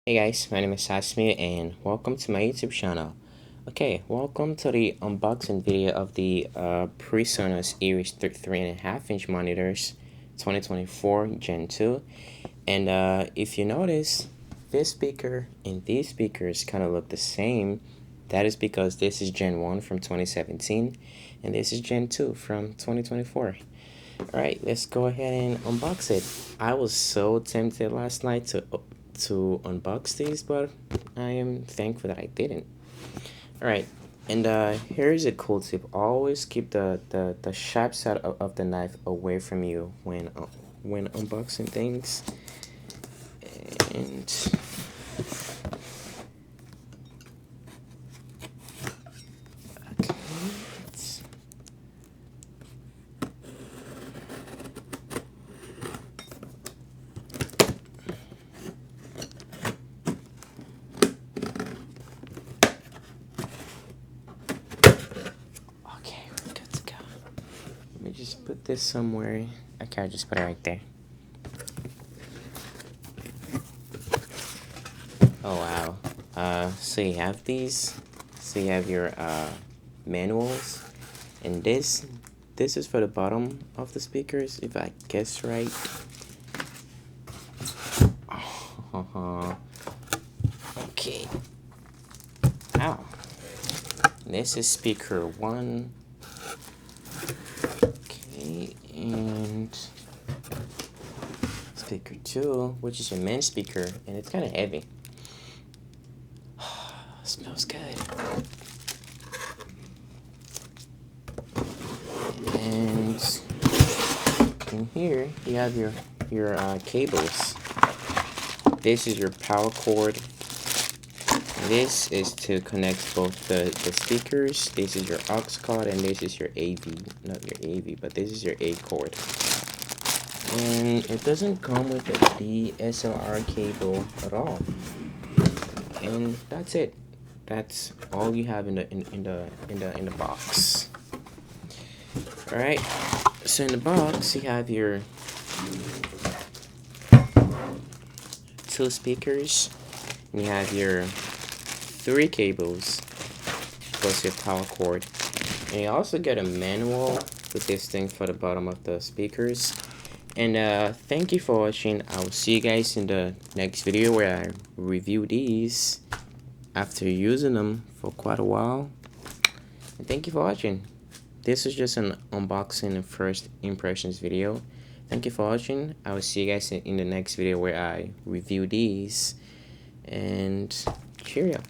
Hey guys, my name is Sasmi and welcome to my YouTube channel. Okay, welcome to the unboxing video of the PreSonus Eris3.5 monitors 2024 Gen 2. And if you notice, this speaker and these speakers kind of look the same. That is because this is Gen 1 from 2017 and this is Gen 2 from 2024. Alright, let's go ahead and unbox it. I was so tempted last night to unbox these, but I am thankful that I didn't. Alright, and here's a cool tip. Always keep the sharp side of the knife away from you when unboxing things. And okay, we're good to go. Let me just put this somewhere. Okay, I'll just put it right there. Oh wow. So you have these. So you have your manuals, and this is for the bottom of the speakers, if I guess right. Okay. Ow. This is speaker 1. Okay, and speaker 2, which is your main speaker, and it's kind of heavy. Smells good. And in here you have your cables. This is your power cord. This is to connect both the speakers. This is your aux cord, and this is your AV. Not your AV, but this is your A cord. And it doesn't come with a DSLR cable at all. And that's it. That's all you have in the box. All right. So in the box you have your 2 speakers. And you have your 3 cables plus your power cord. And you also get a manual with this thing for the bottom of the speakers. And thank you for watching. I will see you guys in the next video where I review these after using them for quite a while. And thank you for watching. This is just an unboxing and first impressions video. Thank you for watching. I will see you guys in the next video where I review these. And cheerio.